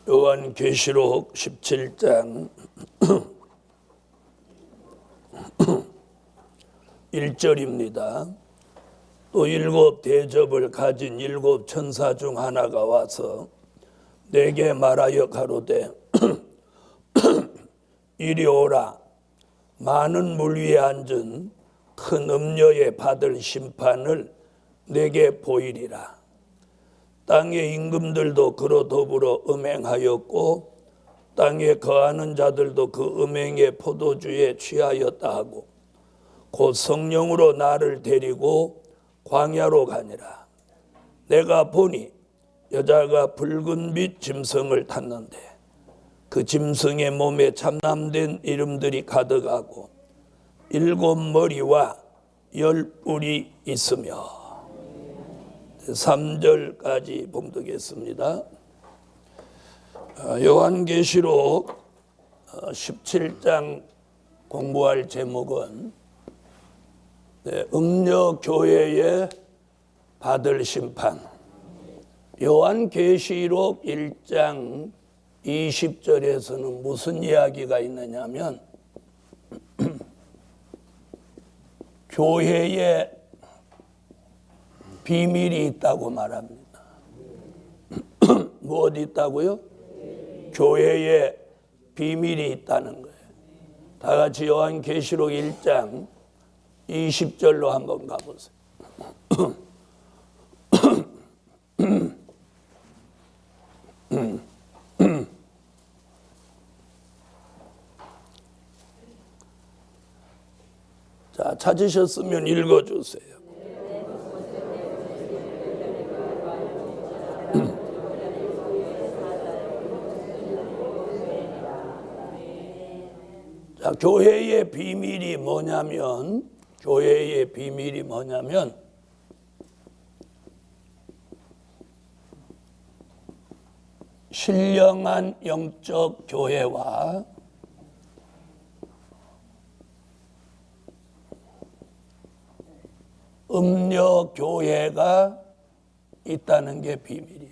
요한계시록 17장 1절입니다. 또 일곱 대접을 가진 일곱 천사 중 하나가 와서 내게 말하여 가로되 이리 오라. 많은 물 위에 앉은 큰 음녀에 받을 심판을 내게 보이리라. 땅의 임금들도 그로 더불어 음행하였고 땅에 거하는 자들도 그 음행의 포도주에 취하였다 하고 곧 성령으로 나를 데리고 광야로 가니라. 내가 보니 여자가 붉은 빛 짐승을 탔는데 그 짐승의 몸에 참남된 이름들이 가득하고 일곱 머리와 열 뿔이 있으며 3절까지 봉독했습니다. 요한계시록 17장 공부할 제목은 음녀교회에 받을 심판. 요한계시록 1장 20절에서는 무슨 이야기가 있느냐면 교회에 비밀이 있다고 말합니다. 무엇이 있다고요? 교회에 비밀이 있다는 거예요. 다 같이 요한계시록 1장 20절로 한번 가보세요. 자, 찾으셨으면 읽어주세요. 자, 교회의 비밀이 뭐냐면 신령한 영적 교회와 음녀 교회가 있다는 게 비밀이에요.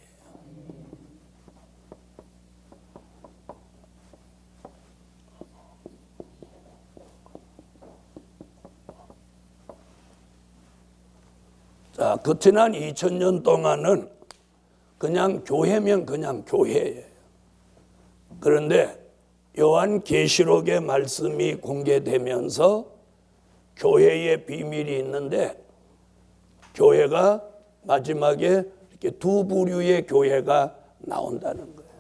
자, 그 지난 2000년 동안은 그냥 교회면 그냥 교회예요. 그런데 요한계시록의 말씀이 공개되면서 교회의 비밀이 있는데 교회가 마지막에 이렇게 두 부류의 교회가 나온다는 거예요.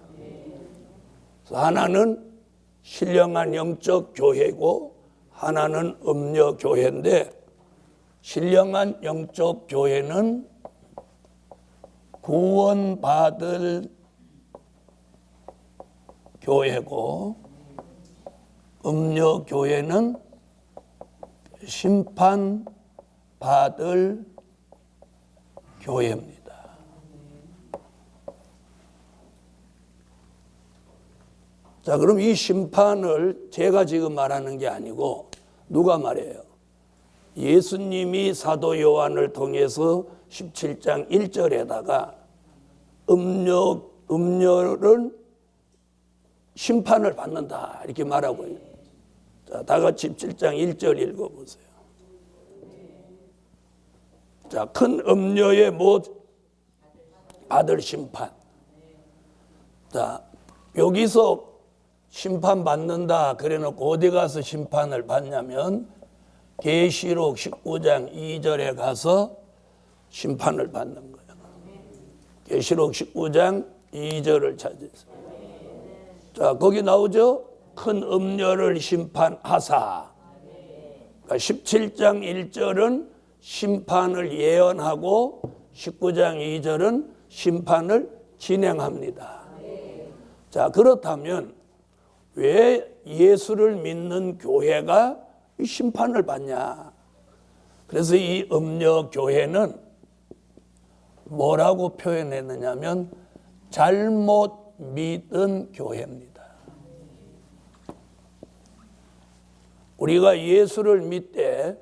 그래서 하나는 신령한 영적 교회고 하나는 음녀 교회인데 신령한 영적 교회는 구원받을 교회고 음녀 교회는 심판받을 교회입니다. 자, 그럼 이 심판을 제가 지금 말하는 게 아니고 누가 말해요? 예수님이 사도 요한을 통해서 17장 1절에다가 음녀는 심판을 받는다 이렇게 말하고 있어요. 자, 다 같이 17장 1절 읽어보세요. 자, 큰 음녀의 받을 심판. 자, 여기서 심판 받는다 그래놓고 어디 가서 심판을 받냐면 계시록 19장 2절에 가서 심판을 받는 거예요. 계시록 19장 2절을 찾으세요. 자, 거기 나오죠? 큰 음녀를 심판하사. 그러니까 17장 1절은 심판을 예언하고 19장 2절은 심판을 진행합니다. 자, 그렇다면 왜 예수를 믿는 교회가 이 심판을 받냐? 그래서 이 음녀 교회는 뭐라고 표현했느냐면 잘못 믿은 교회입니다. 우리가 예수를 믿되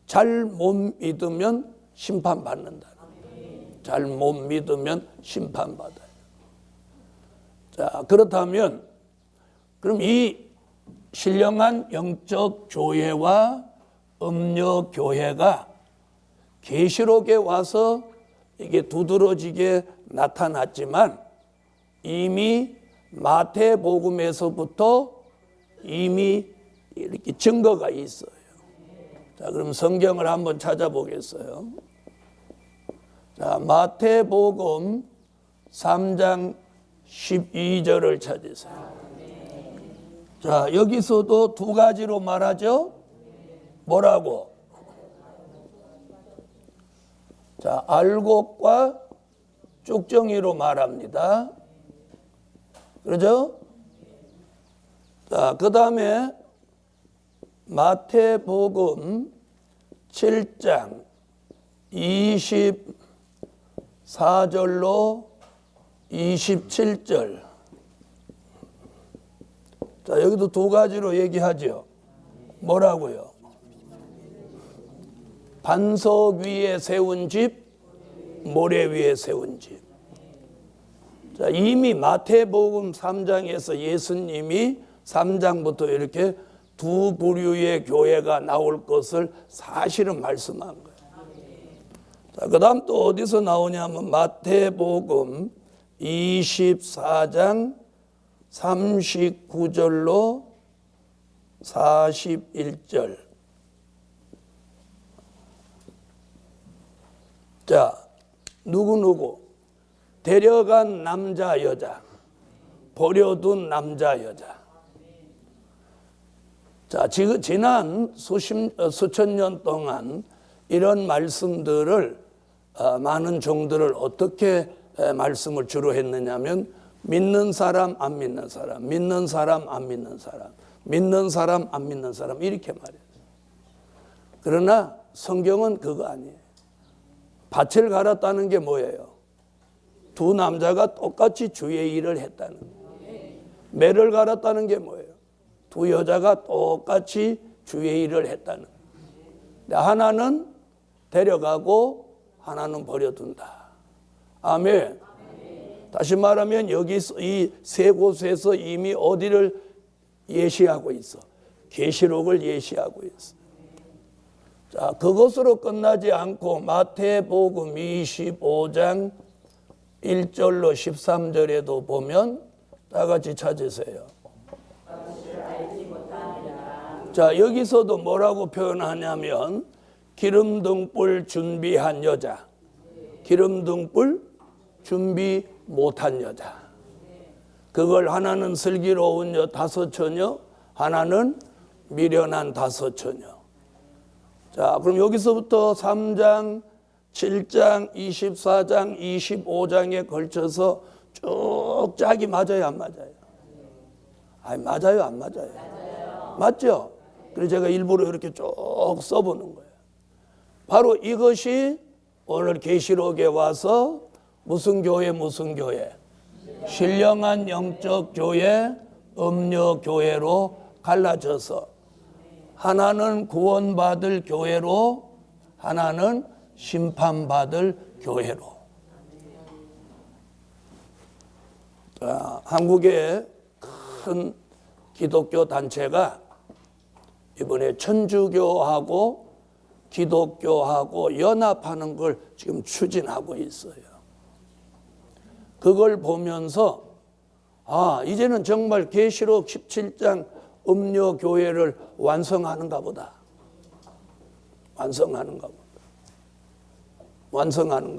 잘못 믿으면 심판받는다. 잘못 믿으면 심판받아요. 자, 그렇다면 그럼 이 신령한 영적 교회와 음력 교회가 계시록에 와서 이게 두드러지게 나타났지만 이미 마태복음에서부터 이미 이렇게 증거가 있어요. 자, 그럼 성경을 한번 찾아보겠어요. 자, 마태복음 3장 12절을 찾으세요. 자, 여기서도 두 가지로 말하죠. 뭐라고? 자, 알곡과 쭉정이로 말합니다. 그러죠? 자, 그 다음에 마태복음 7장 24절로 27절. 자, 여기도 두 가지로 얘기하죠. 뭐라고요? 반석 위에 세운 집, 모래 위에 세운 집. 자, 이미 마태복음 3장에서 예수님이 3장부터 이렇게 두 부류의 교회가 나올 것을 사실은 말씀한 거예요. 자, 그 다음 또 어디서 나오냐면 마태복음 24장 39절로 41절. 자, 누구? 데려간 남자, 여자, 버려둔 남자, 여자. 자, 지난 수천 년 동안 이런 말씀들을 많은 종들을 어떻게 말씀을 주로 했느냐면 믿는 사람, 안 믿는 사람, 믿는 사람, 안 믿는 사람, 믿는 사람, 안 믿는 사람 이렇게 말했어요. 그러나 성경은 그거 아니에요. 밭을 갈았다는 게 뭐예요? 두 남자가 똑같이 주의 일을 했다는 거예요. 매를 갈았다는 게 뭐예요? 두 여자가 똑같이 주의 일을 했다는 거예요. 하나는 데려가고 하나는 버려둔다. 아멘. 다시 말하면 여기 이 세 곳에서 이미 어디를 예시하고 있어? 계시록을 예시하고 있어. 자, 그것으로 끝나지 않고 마태복음 25장 1절로 13절에도 보면 다 같이 찾으세요. 자, 여기서도 뭐라고 표현하냐면 기름등불 준비한 여자, 기름등불 준비 못한 여자. 그걸 하나는 슬기로운 다섯 처녀, 하나는 미련한 다섯 처녀. 자, 그럼 여기서부터 3장, 7장, 24장, 25장에 걸쳐서 쭉 짝이 맞아요, 안 맞아요? 아니, 맞아요, 안 맞아요? 맞죠? 그래서 제가 일부러 이렇게 쭉 써보는 거예요. 바로 이것이 오늘 계시록에 와서 무슨 교회, 무슨 교회? 신령한 영적 교회, 음료 교회로 갈라져서 하나는 구원받을 교회로, 하나는 심판받을 교회로. 한국의 큰 기독교 단체가 이번에 천주교하고 기독교하고 연합하는 걸 지금 추진하고 있어요. 그걸 보면서 이제는 정말 계시록 17장 음료 교회를 완성하는가 보다. 완성하는가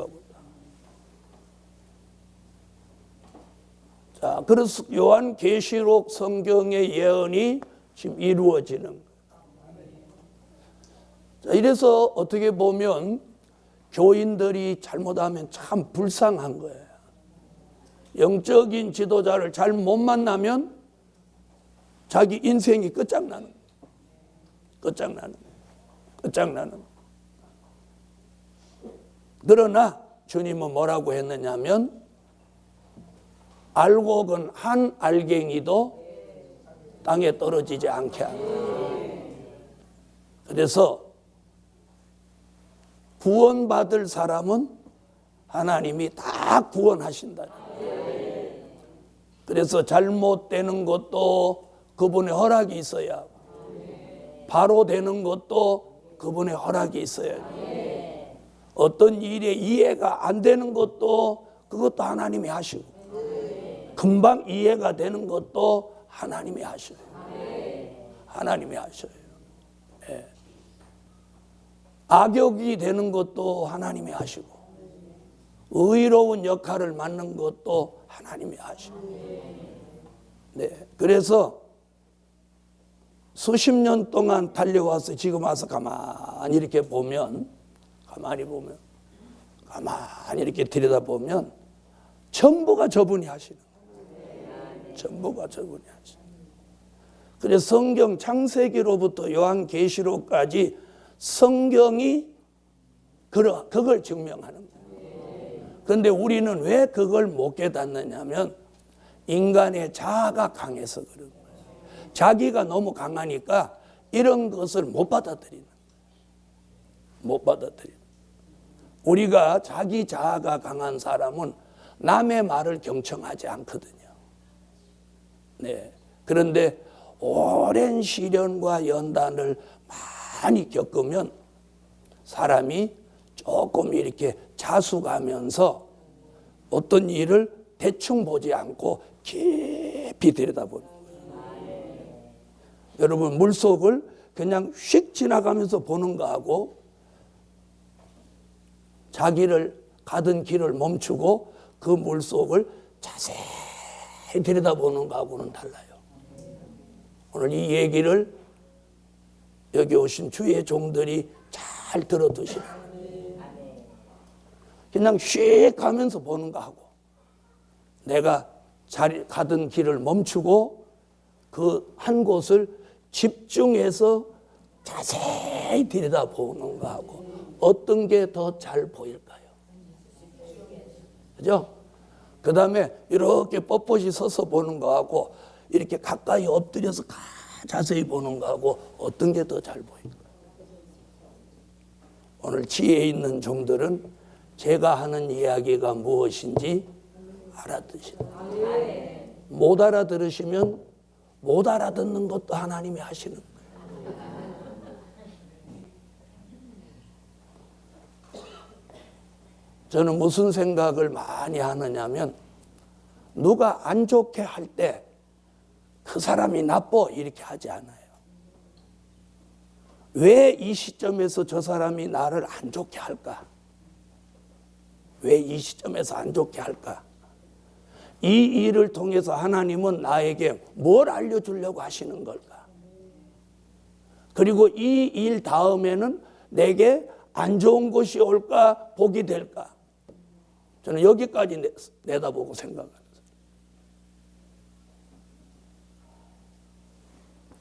보다. 자, 그래서 요한 계시록 성경의 예언이 지금 이루어지는 거예요. 자, 이래서 어떻게 보면 교인들이 잘못하면 참 불쌍한 거예요. 영적인 지도자를 잘 못 만나면 자기 인생이 끝장나는 거예요. 끝장나는. 그러나 주님은 뭐라고 했느냐면 알곡은 한 알갱이도 땅에 떨어지지 않게 한다. 그래서 구원받을 사람은 하나님이 다 구원하신다. 그래서 잘못되는 것도 그분의 허락이 있어야 하고, 바로 되는 것도 그분의 허락이 있어야 해요. 어떤 일에 이해가 안 되는 것도 그것도 하나님이 하시고, 금방 이해가 되는 것도 하나님이 하셔요. 하나님이 하셔요. 예. 악역이 되는 것도 하나님이 하시고, 의로운 역할을 맡는 것도 하나님이 하시고. 네. 그래서 수십 년 동안 달려와서 지금 와서 가만히 이렇게 보면, 가만히 이렇게 들여다보면 전부가 저분이 하시는 거예요. 전부가 저분이 하시는 거예요. 그래서 성경 창세기로부터 요한계시록까지 성경이 그걸 증명하는 거예요. 그런데 우리는 왜 그걸 못 깨닫느냐면 인간의 자아가 강해서 그런 거예요. 자기가 너무 강하니까 이런 것을 못 받아들이는 거예요. 못 받아들이는 거예요. 우리가 자기 자아가 강한 사람은 남의 말을 경청하지 않거든요. 네. 그런데 오랜 시련과 연단을 많이 겪으면 사람이 조금 이렇게 자숙하면서 어떤 일을 대충 보지 않고 깊이 들여다보는 거예요. 여러분, 물속을 그냥 휙 지나가면서 보는 거하고 자기를 가던 길을 멈추고 그 물속을 자세히 들여다보는 거하고는 달라요. 오늘 이 얘기를 여기 오신 주의 종들이 잘 들어두시라. 그냥 휙 가면서 보는 거하고 내가 가던 길을 멈추고 그 한 곳을 집중해서 자세히 들여다보는 거하고 어떤 게 더 잘 보일까요? 그죠? 그 다음에 이렇게 뻣뻣이 서서 보는 거하고 이렇게 가까이 엎드려서 자세히 보는 거하고 어떤 게 더 잘 보일까요? 오늘 지혜 있는 종들은 제가 하는 이야기가 무엇인지 알아듣시라. 못 알아들으시면 못 알아듣는 것도 하나님이 하시는 거예요. 저는 무슨 생각을 많이 하느냐면 누가 안 좋게 할 때 그 사람이 나빠 이렇게 하지 않아요. 왜 이 시점에서 저 사람이 나를 안 좋게 할까? 왜 이 시점에서 안 좋게 할까? 이 일을 통해서 하나님은 나에게 뭘 알려주려고 하시는 걸까? 그리고 이 일 다음에는 내게 안 좋은 것이 올까? 복이 될까? 저는 여기까지 내다보고 생각합니다.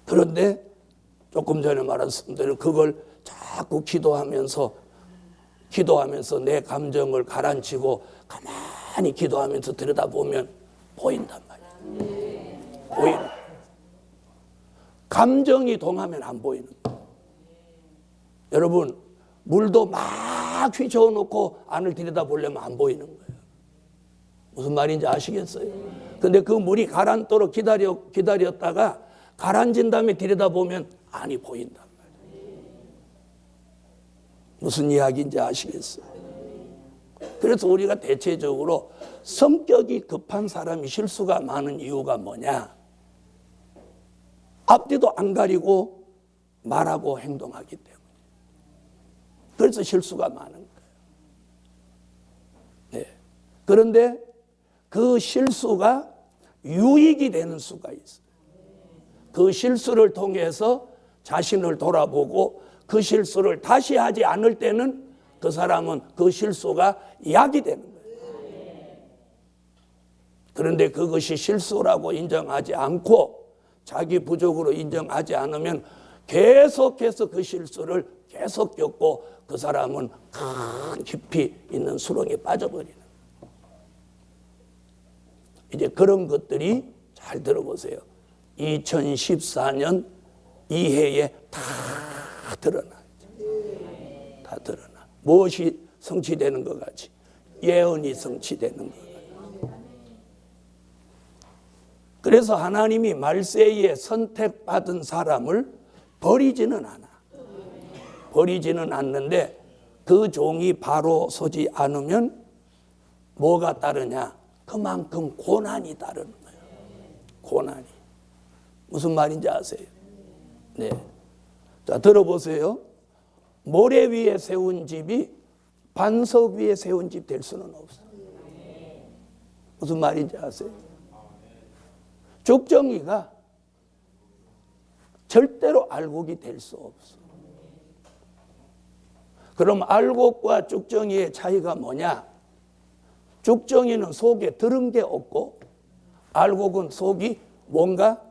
그런데 조금 전에 말한 대로 그걸 자꾸 기도하면서 내 감정을 가라앉히고 가만히 기도하면서 들여다보면 보인단 말이에요. 보이는. 감정이 동하면 안 보이는 거예요. 여러분, 물도 막 휘저어놓고 안을 들여다보려면 안 보이는 거예요. 무슨 말인지 아시겠어요? 근데 그 물이 가라앉도록 기다렸다가 가라앉은 다음에 들여다보면 안이 보인단 말이에요. 무슨 이야기인지 아시겠어요? 그래서 우리가 대체적으로 성격이 급한 사람이 실수가 많은 이유가 뭐냐? 앞뒤도 안 가리고 말하고 행동하기 때문에. 그래서 실수가 많은 거예요. 네. 그런데 그 실수가 유익이 되는 수가 있어요. 그 실수를 통해서 자신을 돌아보고 그 실수를 다시 하지 않을 때는 그 사람은 그 실수가 약이 되는 거예요. 그런데 그것이 실수라고 인정하지 않고 자기 부족으로 인정하지 않으면 계속해서 그 실수를 계속 겪고 그 사람은 큰 깊이 있는 수렁에 빠져버리는 거예요. 이제 그런 것들이 잘 들어보세요. 2014년 이해에 다 드러나. 다 드러나. 무엇이 성취되는 것 같이? 예언이 성취되는 것 같이. 그래서 하나님이 말세에 선택받은 사람을 버리지는 않아. 버리지는 않는데 그 종이 바로 서지 않으면 뭐가 따르냐? 그만큼 고난이 따르는 거예요. 고난이. 무슨 말인지 아세요? 네. 자, 들어보세요. 모래 위에 세운 집이 반석 위에 세운 집 될 수는 없어요. 무슨 말인지 아세요? 죽정이가 절대로 알곡이 될 수 없어. 그럼 알곡과 죽정이의 차이가 뭐냐? 죽정이는 속에 들은 게 없고 알곡은 속이 뭔가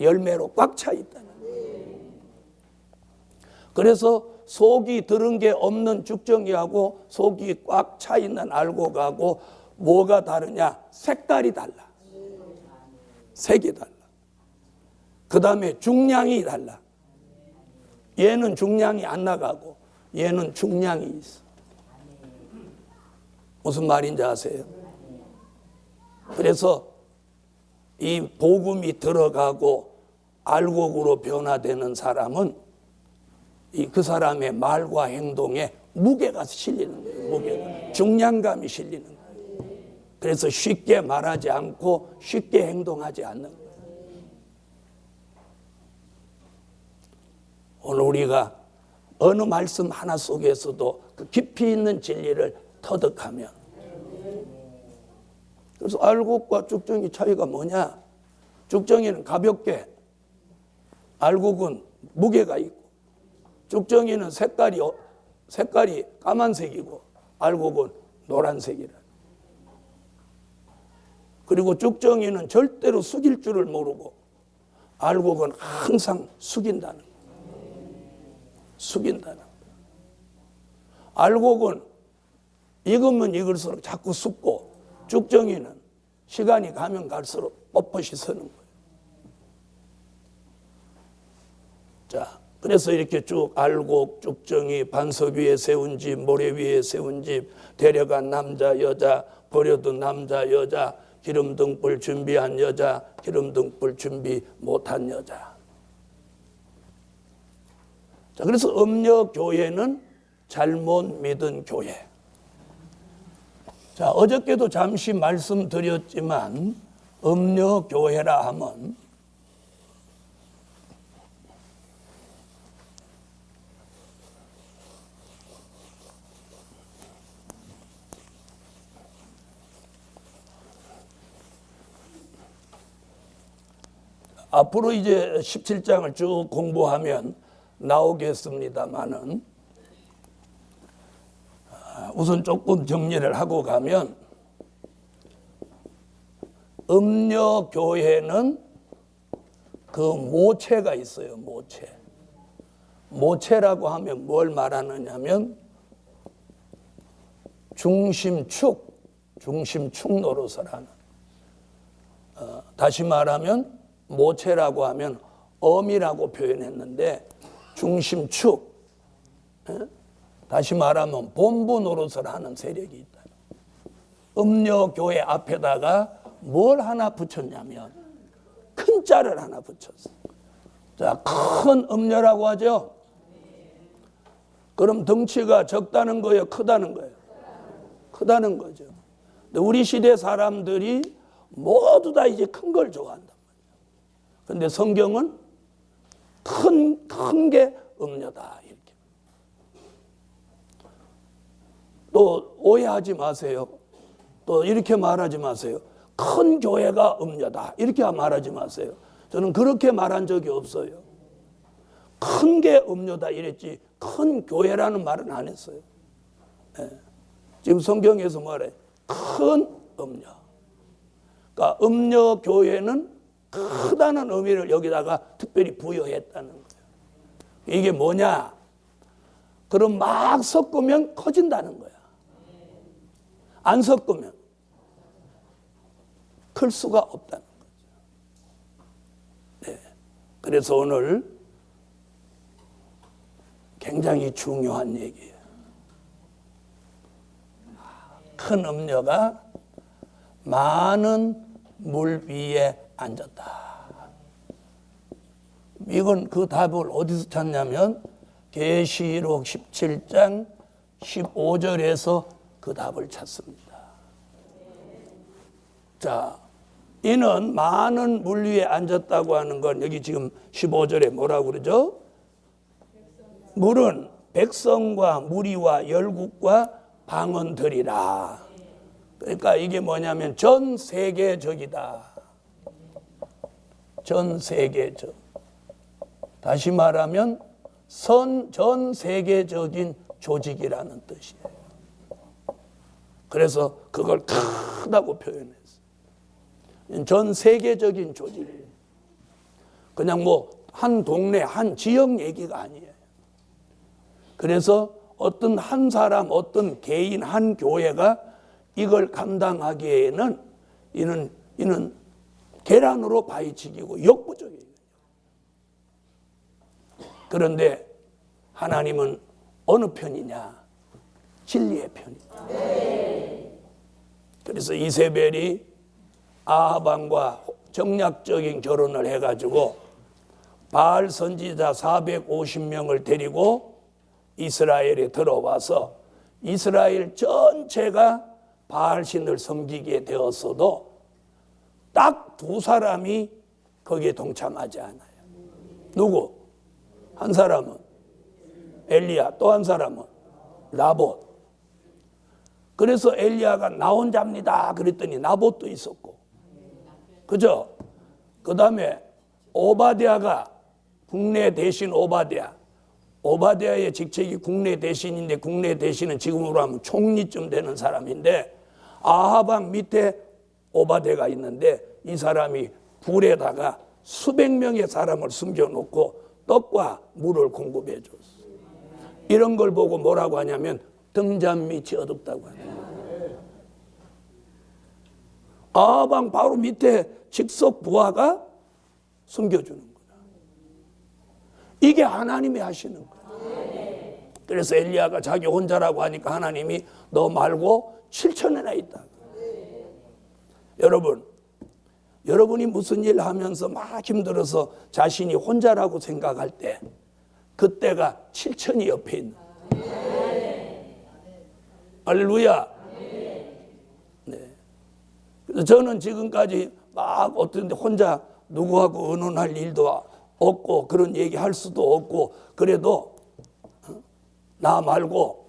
열매로 꽉 차 있다는 거예요. 그래서 속이 들은 게 없는 죽정이하고 속이 꽉 차 있는 알곡하고 뭐가 다르냐? 색깔이 달라. 색이 달라. 그 다음에 중량이 달라. 얘는 중량이 안 나가고 얘는 중량이 있어. 무슨 말인지 아세요? 그래서 이 복음이 들어가고 알곡으로 변화되는 사람은 그 사람의 말과 행동에 무게가 실리는 거예요. 무게가. 중량감이 실리는 거예요. 그래서 쉽게 말하지 않고 쉽게 행동하지 않는 거예요. 오늘 우리가 어느 말씀 하나 속에서도 그 깊이 있는 진리를 터득하면, 그래서 알곡과 죽정이 차이가 뭐냐? 죽정이는 가볍게, 알곡은 무게가 있고, 죽정이는 색깔이 까만색이고 알곡은 노란색이라. 그리고 죽정이는 절대로 숙일 줄을 모르고 알곡은 항상 숙인다는 거예요. 숙인다는 거예요. 알곡은 익으면 익을수록 자꾸 숙고, 죽정이는 시간이 가면 갈수록 뻣뻣이 서는 거예요. 자, 그래서 이렇게 쭉 알곡, 죽정이, 반석 위에 세운 집, 모래 위에 세운 집, 데려간 남자, 여자, 버려둔 남자, 여자, 기름 등불 준비한 여자, 기름 등불 준비 못한 여자. 자, 그래서 음녀 교회는 잘못 믿은 교회. 자, 어저께도 잠시 말씀드렸지만 음녀 교회라 하면 앞으로 이제 17장을 쭉 공부하면 나오겠습니다만은 우선 조금 정리를 하고 가면 음녀 교회는 그 모체가 있어요. 모체라고 하면 뭘 말하느냐면 중심축 노릇을 하는. 다시 말하면 모체라고 하면 엄이라고 표현했는데 중심축, 다시 말하면 본부 노릇을 하는 세력이 있다. 음녀교회 앞에다가 뭘 하나 붙였냐면 큰 자를 하나 붙였어. 자, 큰 음녀라고 하죠. 그럼 덩치가 적다는 거예요, 크다는 거예요? 크다는 거죠. 근데 우리 시대 사람들이 모두 다 이제 큰 걸 좋아한단 말이에요. 근데 성경은 큰 게 음녀다 이렇게. 또 오해하지 마세요. 또 이렇게 말하지 마세요. 큰 교회가 음녀다 이렇게 말하지 마세요. 저는 그렇게 말한 적이 없어요. 큰 게 음녀다 이랬지 큰 교회라는 말은 안 했어요. 네. 지금 성경에서 말해 큰 음녀. 그러니까 음녀 교회는 크다는 의미를 여기다가 특별히 부여했다는 거예요. 이게 뭐냐? 그럼 막 섞으면 커진다는 거야. 안 섞으면 클 수가 없다는 거죠. 네. 그래서 오늘 굉장히 중요한 얘기예요. 큰 음녀가 많은 물 위에 앉았다. 이건 그 답을 어디서 찾냐면 계시록 17장 15절에서 그 답을 찾습니다. 자, 이는 많은 물 위에 앉았다고 하는 건 여기 지금 15절에 뭐라고 그러죠? 물은 백성과 무리와 열국과 방언들이라. 그러니까 이게 뭐냐면 전 세계적이다. 전 세계적. 다시 말하면 전 세계적인 조직이라는 뜻이에요. 그래서 그걸 크다고 표현했어요. 전 세계적인 조직. 그냥 뭐 한 동네, 한 지역 얘기가 아니에요. 그래서 어떤 한 사람, 어떤 개인, 한 교회가 이걸 감당하기에는 이는 계란으로 바위치기고 역부족이에요. 그런데 하나님은 어느 편이냐? 진리의 편이다. 그래서 이세벨이 아하방과 정략적인 결혼을 해가지고 바알 선지자 450명을 데리고 이스라엘에 들어와서 이스라엘 전체가 바알 신을 섬기게 되었어도 딱 두 사람이 거기에 동참하지 않아요. 누구? 한 사람은 엘리야, 또 한 사람은 나봇. 그래서 엘리야가 나 혼자입니다 그랬더니 나봇도 있었고, 그죠? 그 다음에 오바댜가 국내 대신 오바댜의 직책이 국내 대신인데, 국내 대신은 지금으로 하면 총리쯤 되는 사람인데, 아하방 밑에 오바댜가 있는데 이 사람이 불에다가 수백 명의 사람을 숨겨놓고 떡과 물을 공급해 줬어. 이런 걸 보고 뭐라고 하냐면 등잔 밑이 어둡다고 하네요. 아하방 바로 밑에 직속 부하가 숨겨주는 거야. 이게 하나님이 하시는 거야. 그래서 엘리야가 자기 혼자라고 하니까 하나님이 너 말고 7천이나 있다. 여러분이 무슨 일 하면서 막 힘들어서 자신이 혼자라고 생각할 때 그때가 7천이 옆에 있는 거예요. 할렐루야. 네. 그래서 저는 지금까지 막 어떤 데 혼자 누구하고 의논할 일도 없고 그런 얘기 할 수도 없고, 그래도 나 말고도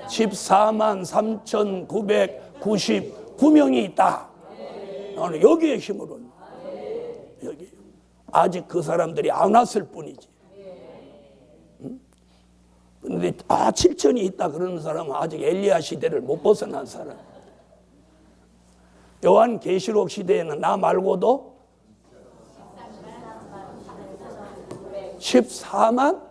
14만 3,999명이 있다. 나는 여기에 힘을 얻는 여기. 아직 그 사람들이 안 왔을 뿐이지. 그런데 7천이 있다 그러는 사람은 아직 엘리야 시대를 못 벗어난 사람. 요한 계시록 시대에는 나 말고도 13만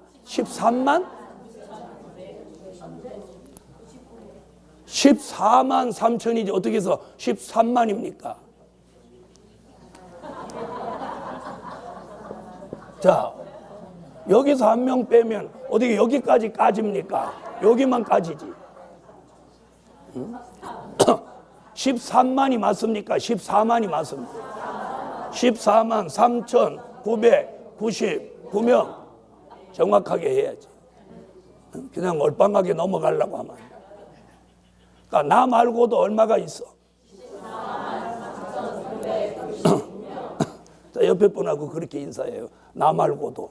3천이지 어떻게 해서 13만입니까? 자, 여기서 한 명 빼면 어떻게 여기까지 까집니까? 여기만 까지지. 13만이 맞습니까? 14만이 맞습니까? 14만 3,999명 정확하게 해야지. 그냥 얼빵하게 넘어가려고 하면. 그러니까 나 말고도 얼마가 있어? 자, 옆에 분하고 그렇게 인사해요. 나 말고도.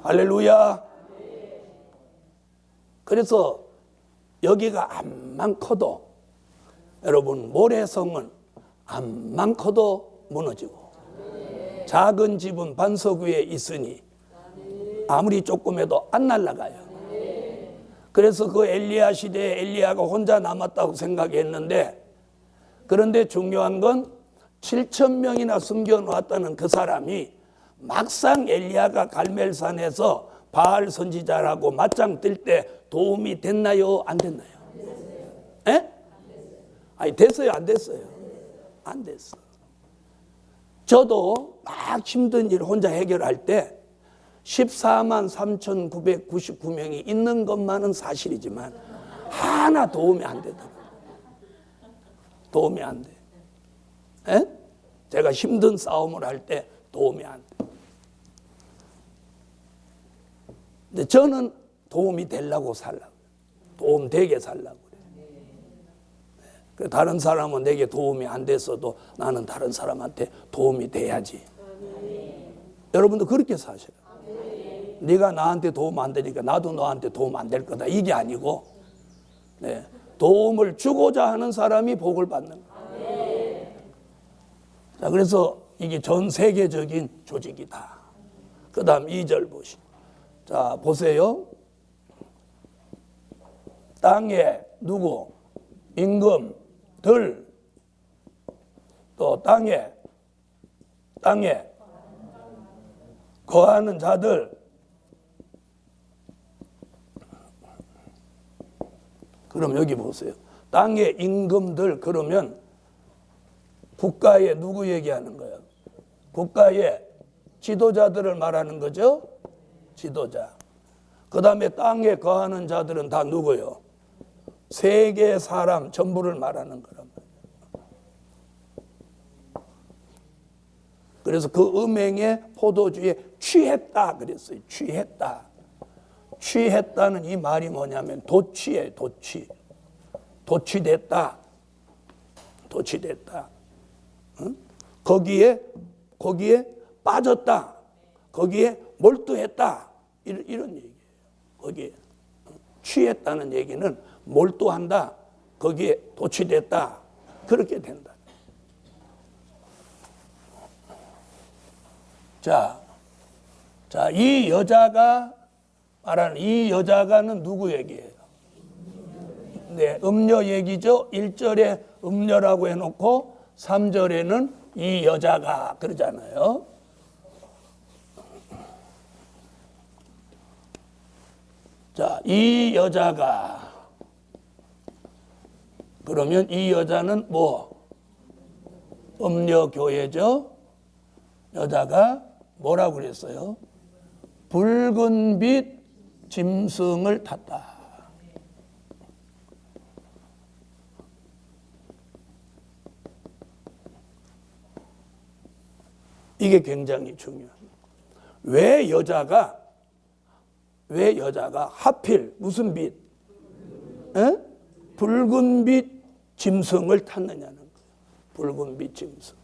할렐루야. 그래서 여기가 암만 커도, 여러분 모래성은 암만 커도 무너지고 작은 집은 반석 위에 있으니 아무리 조금 해도 안 날아가요. 그래서 그 엘리야 시대에 엘리야가 혼자 남았다고 생각했는데, 그런데 중요한 건 7,000명이나 숨겨놓았다는 그 사람이 막상 엘리야가 갈멜산에서 바알 선지자라고 맞짱 뜰 때 도움이 됐나요? 안 됐나요? 에? 아니, 됐어요, 안 됐어요? 안 됐어. 저도 막 힘든 일 혼자 해결할 때 14만 3,999명이 있는 것만은 사실이지만 하나 도움이 안 되더라고요. 도움이 안 돼. 에? 제가 힘든 싸움을 할 때 도움이 안 돼. 근데 저는 도움이 되려고 살라고. 도움 되게 살라고 그래. 다른 사람은 내게 도움이 안 됐어도 나는 다른 사람한테 도움이 돼야지. 여러분도 그렇게 사셔요. 네가 나한테 도움 안 되니까 나도 너한테 도움 안 될 거다. 이게 아니고 네. 도움을 주고자 하는 사람이 복을 받는 거예요. 자, 그래서 이게 전 세계적인 조직이다. 그 다음 2절 보시죠. 자, 보세요. 땅에 누구? 임금들, 또 땅에 거하는 자들. 그럼 여기 보세요. 땅의 임금들 그러면 국가의 누구 얘기하는 거예요? 국가의 지도자들을 말하는 거죠. 지도자. 그 다음에 땅에 거하는 자들은 다 누구예요? 세계 사람 전부를 말하는 거란 말이에요. 그래서 그 음행의 포도주에 취했다 그랬어요. 취했다. 취했다는 이 말이 뭐냐면 도취예요. 도취. 도취됐다. 도취됐다. 응? 거기에 빠졌다. 거기에 몰두했다. 이런 얘기예요. 거기에 취했다는 얘기는 몰두한다. 거기에 도취됐다. 그렇게 된다. 자, 이 여자가 말하는 이 여자가는 누구 얘기예요? 네, 음녀 얘기죠. 1절에 음녀라고 해놓고 3절에는 이 여자가 그러잖아요. 자, 이 여자가 그러면 이 여자는 뭐? 음녀 교회죠. 여자가 뭐라고 그랬어요? 붉은 빛 짐승을 탔다. 이게 굉장히 중요해요. 왜 여자가 하필 무슨 빛? 에? 붉은 빛 짐승을 탔느냐는 거예요. 붉은 빛 짐승.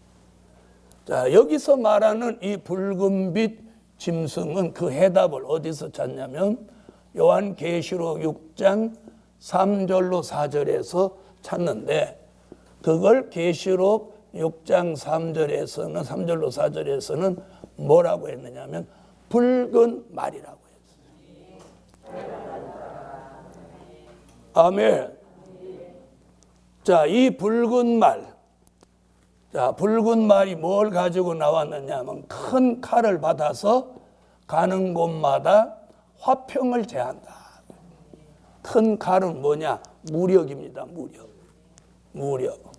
자, 여기서 말하는 이 붉은 빛 짐승은 그 해답을 어디서 찾냐면 요한계시록 6장 3절로 4절에서 찾는데 그걸 계시록 6장 3절로 4절에서는 뭐라고 했느냐면 붉은 말이라고 했어요. 아멘. 자, 이 붉은 말. 자, 붉은 말이 뭘 가지고 나왔느냐 하면 큰 칼을 받아서 가는 곳마다 화평을 제한다. 큰 칼은 뭐냐? 무력입니다. 무력.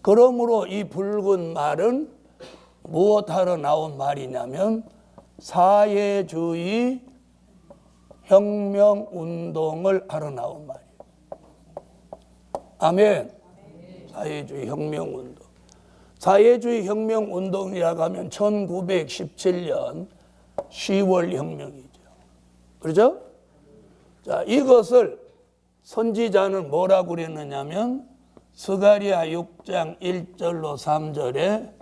그러므로 이 붉은 말은 무엇하러 나온 말이냐면 사회주의 혁명운동을 하러 나온 말이에요. 아멘. 사회주의 혁명운동. 사회주의 혁명운동이라고 하면 1917년 10월 혁명이죠. 그렇죠? 자, 이것을 선지자는 뭐라고 그랬느냐면 스가랴 6장 1절로 3절에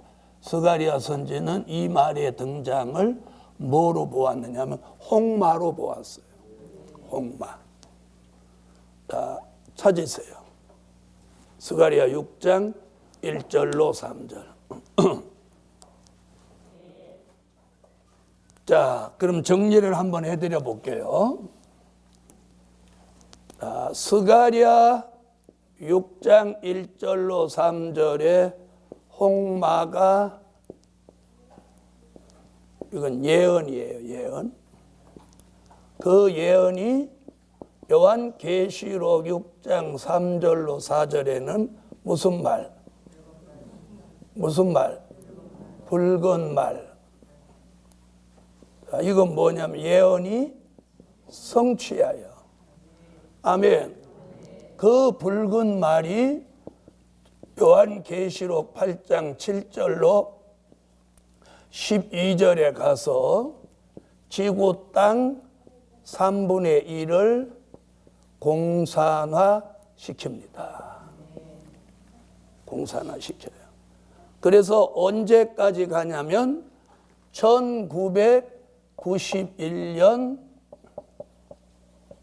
스가랴 선지는 이 말의 등장을 뭐로 보았느냐면 홍마로 보았어요. 홍마. 자, 찾으세요. 스가랴 6장 1절로 3절. 자, 그럼 정리를 한번 해드려 볼게요. 자, 스가랴 6장 1절로 3절에 홍마가 이건 예언이에요. 예언. 그 예언이 요한계시록 6장 3절로 4절에는 무슨 말? 무슨 말? 붉은 말. 이건 뭐냐면 예언이 성취하여. 아멘. 그 붉은 말이 요한계시록 8장 7절로 12절에 가서 지구 땅 3분의 1을 공산화시킵니다. 공산화시켜요. 그래서 언제까지 가냐면 1991년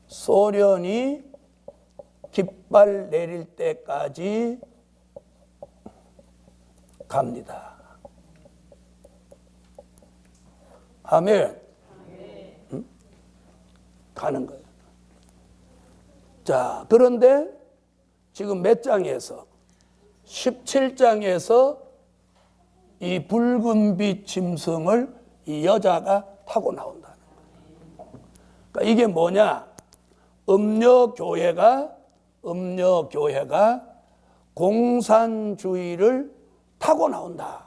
소련이 깃발 내릴 때까지 갑니다. 아멘. 응? 가는 거예요. 자, 그런데 지금 몇 장에서? 17장에서 이 붉은빛 짐승을 이 여자가 타고 나온다는 거예요. 그러니까 이게 뭐냐? 음녀교회가 공산주의를 타고 나온다.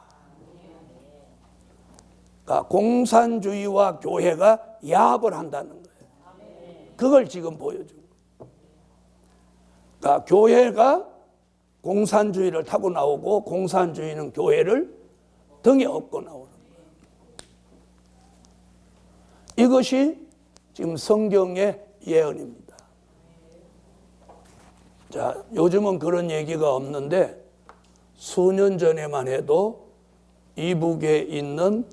그러니까 공산주의와 교회가 야합을 한다는 거예요. 그걸 지금 보여준 거예요. 그러니까 교회가 공산주의를 타고 나오고 공산주의는 교회를 등에 업고 나오는 거예요. 이것이 지금 성경의 예언입니다. 자, 요즘은 그런 얘기가 없는데 수년 전에만 해도 이북에 있는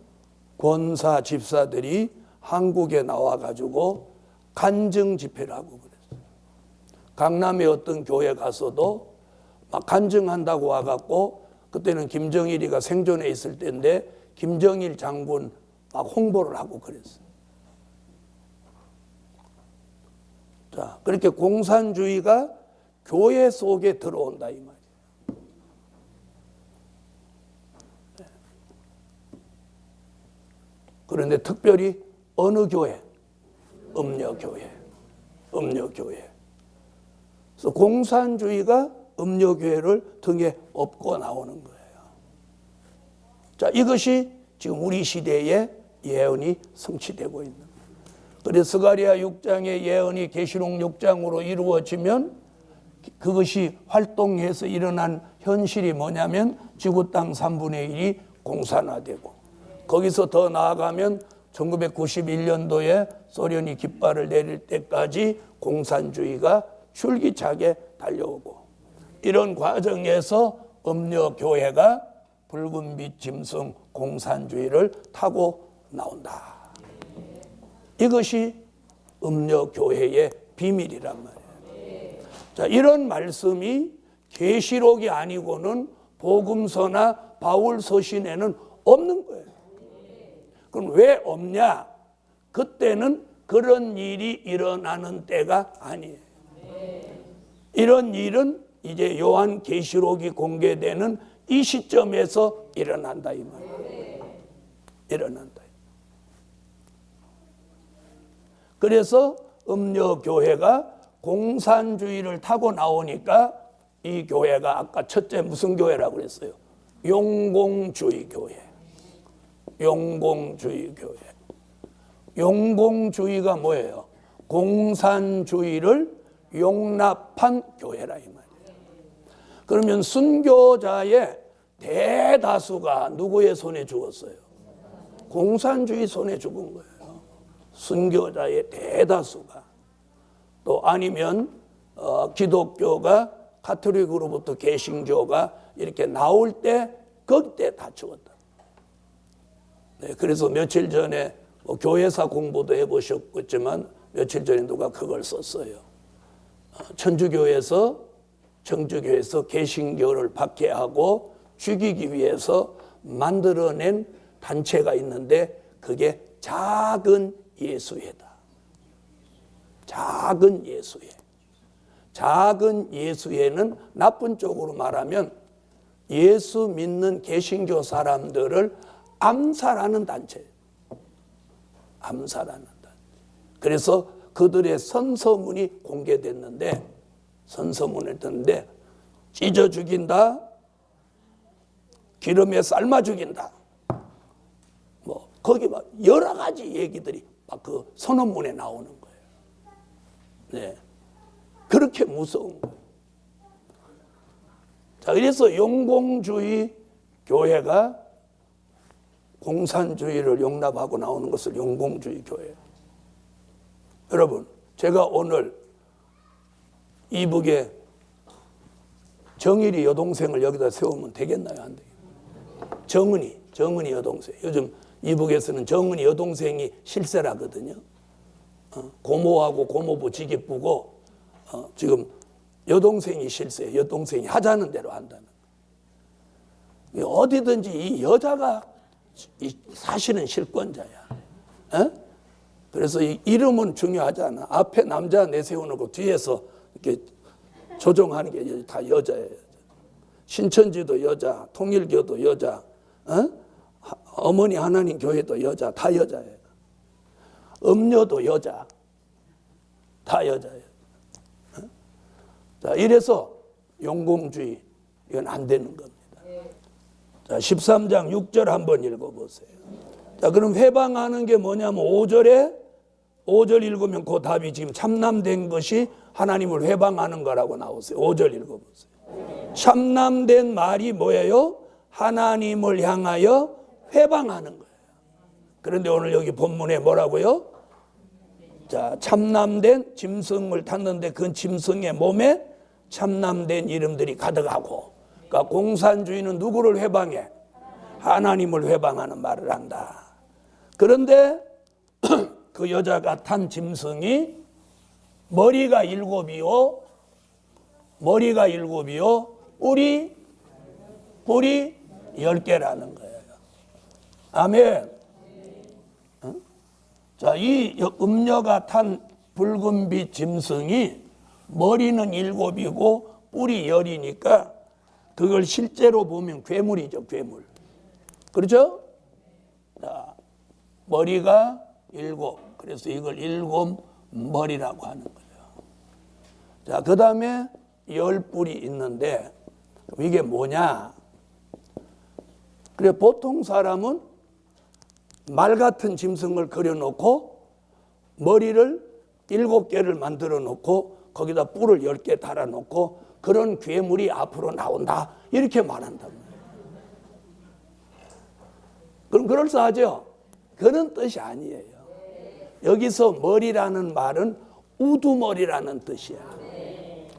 권사 집사들이 한국에 나와가지고 간증 집회를 하고 그랬어요. 강남의 어떤 교회 가서도 막 간증한다고 와갖고 그때는 김정일이가 생존해 있을 때인데 김정일 장군 막 홍보를 하고 그랬어요. 자, 그렇게 공산주의가 교회 속에 들어온다 이 말이에요. 그런데 특별히 어느 교회? 음녀교회. 그래서 공산주의가 음녀교회를 등에 업고 나오는 거예요. 자, 이것이 지금 우리 시대의 예언이 성취되고 있는 거예요. 그래서 스가랴 6장의 예언이 계시록 6장으로 이루어지면 그것이 활동해서 일어난 현실이 뭐냐면 지구 땅 3분의 1이 공산화되고 거기서 더 나아가면 1991년도에 소련이 깃발을 내릴 때까지 공산주의가 줄기차게 달려오고 이런 과정에서 음녀교회가 붉은빛 짐승 공산주의를 타고 나온다. 이것이 음녀교회의 비밀이란 말이에요. 자, 이런 말씀이 계시록이 아니고는 복음서나 바울 서신에는 없는 거예요. 그럼 왜 없냐? 그때는 그런 일이 일어나는 때가 아니에요. 이런 일은 이제 요한 계시록이 공개되는 이 시점에서 일어난다 이 말이에요. 일어난다. 그래서 음녀교회가 공산주의를 타고 나오니까 이 교회가 아까 첫째 무슨 교회라고 그랬어요? 용공주의 교회. 용공주의 교회. 용공주의가 뭐예요? 공산주의를 용납한 교회라 이 말이에요. 그러면 순교자의 대다수가 누구의 손에 죽었어요? 공산주의 손에 죽은 거예요. 순교자의 대다수가. 또 아니면 기독교가 가톨릭으로부터 개신교가 이렇게 나올 때 그때 다 죽었다. 네, 그래서 며칠 전에 교회사 공부도 해보셨겠지만 며칠 전에 누가 그걸 썼어요. 천주교에서 정주교에서 개신교를 박해하고 죽이기 위해서 만들어낸 단체가 있는데 그게 작은 예수회다. 작은 예수회. 작은 예수회는 나쁜 쪽으로 말하면 예수 믿는 개신교 사람들을 암살하는 단체예요. 암살하는 단체. 그래서 그들의 선서문이 공개됐는데, 선서문을 떴는데 찢어 죽인다, 기름에 삶아 죽인다, 뭐 거기 막 여러 가지 얘기들이 막 그 선언문에 나오는 거예요. 네, 그렇게 무서운 거예요. 자, 그래서 용공주의 교회가 공산주의를 용납하고 나오는 것을 용공주의 교회. 여러분, 제가 오늘 이북에 정일이 여동생을 여기다 세우면 되겠나요? 안 되겠나요? 정은이 여동생. 요즘 이북에서는 정은이 여동생이 실세라거든요. 고모하고 고모부 지기쁘고 지금 여동생이 실세, 여동생이 하자는 대로 한다는 거예요. 어디든지 이 여자가 사실은 실권자야. 그래서 이 이름은 중요하지 않아. 앞에 남자 내세워놓고 뒤에서 이렇게 조종하는 게 다 여자예요. 신천지도 여자, 통일교도 여자, 어머니 하나님 교회도 여자, 다 여자예요. 음료도 여자, 다 여자예요. 자, 이래서 용공주의, 이건 안 되는 겁니다. 자, 13장 6절 한번 읽어보세요. 자, 그럼 회방하는 게 뭐냐면 5절 읽으면 그 답이 지금 참남된 것이 하나님을 회방하는 거라고 나오세요. 5절 읽어보세요. 참남된 말이 뭐예요? 하나님을 향하여 회방하는 거예요. 그런데 오늘 여기 본문에 뭐라고요? 자, 참남된 짐승을 탔는데 그 짐승의 몸에 참남된 이름들이 가득하고, 그러니까 공산주의는 누구를 회방해? 하나님을 회방하는 말을 한다. 그런데 그 여자가 탄 짐승이 머리가 7이요, 뿔이 10개라는 거예요. 아멘. 자, 이 음녀가 탄 붉은빛 짐승이 머리는 7이고 뿔이 10이니까 그걸 실제로 보면 괴물이죠, 괴물. 그렇죠? 자, 머리가 7, 그래서 이걸 7머리라고 하는 거예요. 자, 그 다음에 10뿔이 있는데 이게 뭐냐? 그래, 보통 사람은 말 같은 짐승을 그려놓고 머리를 7개를 만들어 놓고 거기다 뿔을 10개 달아놓고 그런 괴물이 앞으로 나온다, 이렇게 말한단 말이에요. 그럼 그럴싸하죠? 그런 뜻이 아니에요. 여기서 머리라는 말은 우두머리라는 뜻이야.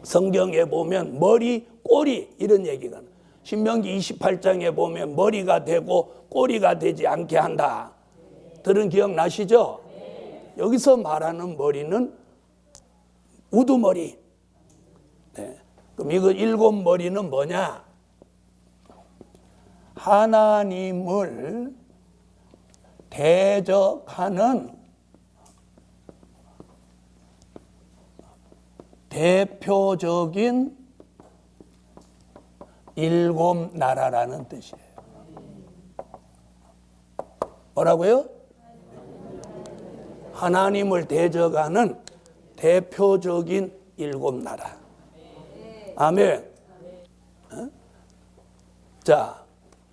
성경에 보면 머리, 꼬리 이런 얘기가 나와요. 신명기 28장에 보면 머리가 되고 꼬리가 되지 않게 한다. 들은 기억 나시죠? 여기서 말하는 머리는 우두머리. 네. 그럼 이거 7머리는 뭐냐? 하나님을 대적하는 대표적인 7나라라는 뜻이에요. 뭐라고요? 하나님을 대적하는 대표적인 7나라. 아멘. 자,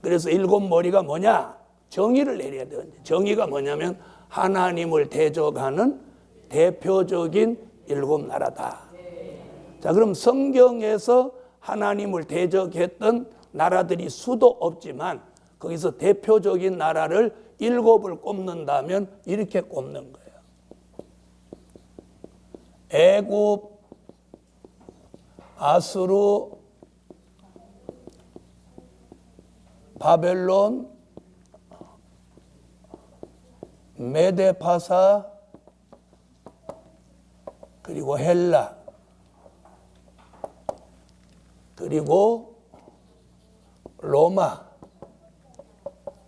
그래서 7머리가 뭐냐? 정의를 내려야 돼요. 정의가 뭐냐면 하나님을 대적하는 대표적인 7나라다. 자, 그럼 성경에서 하나님을 대적했던 나라들이 수도 없지만 거기서 대표적인 나라를 7을 꼽는다면 이렇게 꼽는 거예요. 애굽, 아수르, 바벨론, 메데파사, 그리고 헬라, 그리고 로마,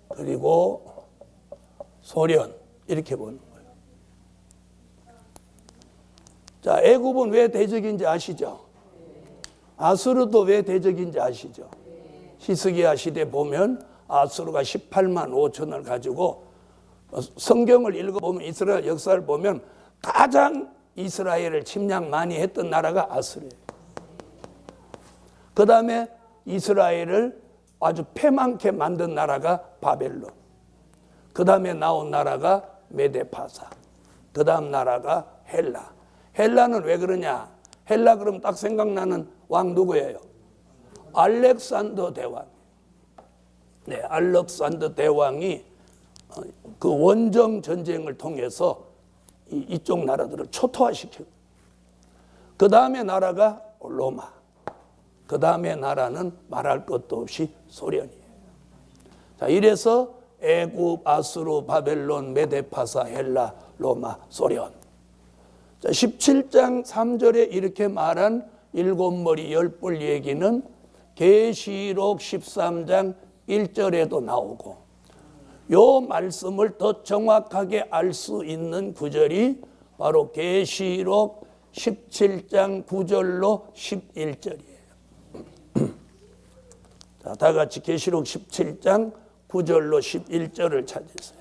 그리고 소련, 이렇게 보는 거예요. 자, 애굽은 왜 대적인지 아시죠? 아수르도 왜 대적인지 아시죠? 히스기야 시대 보면 아수르가 18만 5천을 가지고 성경을 읽어보면 이스라엘 역사를 보면 가장 이스라엘을 침략 많이 했던 나라가 아수르예요. 그 다음에 이스라엘을 아주 패망케 만든 나라가 바벨론. 그 다음에 나온 나라가 메데파사. 그 다음 나라가 헬라. 헬라는 왜 그러냐? 헬라 그러면 딱 생각나는 왕 누구예요? 알렉산더 대왕. 네, 알렉산더 대왕이 그 원정 전쟁을 통해서 이쪽 나라들을 초토화시켰고, 그 다음에 나라가 로마. 그 다음에 나라는 말할 것도 없이 소련이에요. 자, 이래서 애굽, 아수르, 바벨론, 메데파사, 헬라, 로마, 소련. 자, 17장 3절에 이렇게 말한 일곱 머리 열 뿔 얘기는 계시록 13장 1절에도 나오고, 요 말씀을 더 정확하게 알 수 있는 구절이 바로 계시록 17장 9절로 11절이에요. 자, 다 같이 계시록 17장 9절로 11절을 찾으세요.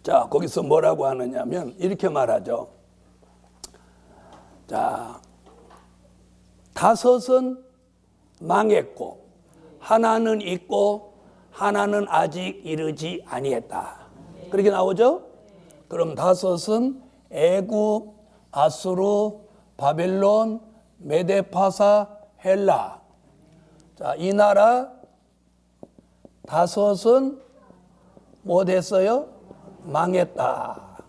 자, 거기서 뭐라고 하느냐면 이렇게 말하죠. 자, 다섯은 망했고 하나는 있고 하나는 아직 이르지 아니했다. 그렇게 나오죠? 그럼 다섯은 애굽, 아수르, 바벨론, 메데파사, 헬라. 자, 이 나라 다섯은 뭐 됐어요? 망했다.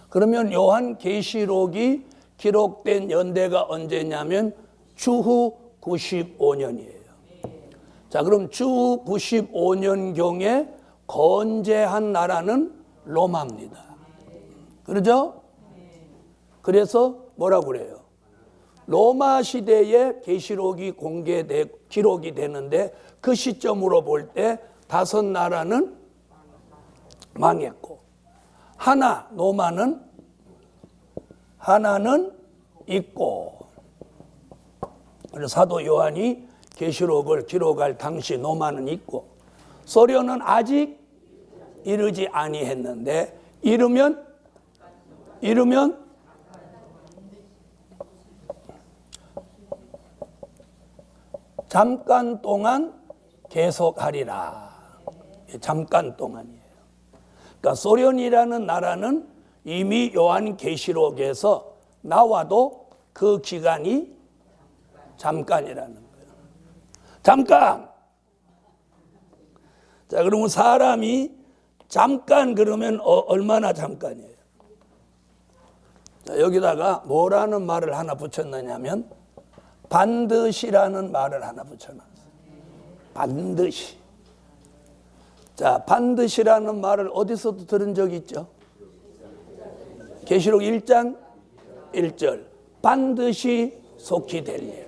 그러면 요한 계시록이 기록된 연대가 언제냐면 주후 95년이에요. 자, 그럼 주후 95년경에 건재한 나라는 로마입니다. 그러죠? 그래서 뭐라고 그래요? 로마 시대에 계시록이 기록이 되는데 그 시점으로 볼 때 다섯 나라는 망했고 로마는 하나는 있고. 그래서 사도 요한이 계시록을 기록할 당시 로마는 있고 소련은 아직 이르지 아니했는데 이르면 잠깐 동안 계속하리라. 잠깐 동안이에요. 그러니까 소련이라는 나라는 이미 요한 계시록에서 나와도 그 기간이 잠깐이라는 거예요. 잠깐. 자, 그러면 사람이 잠깐 그러면 얼마나 잠깐이에요? 자, 여기다가 뭐라는 말을 하나 붙였느냐면 반드시라는 말을 하나 붙여놨어요. 반드시. 자, 반드시라는 말을 어디서도 들은 적 있죠? 계시록 1장 1절. 반드시 속히 될 일.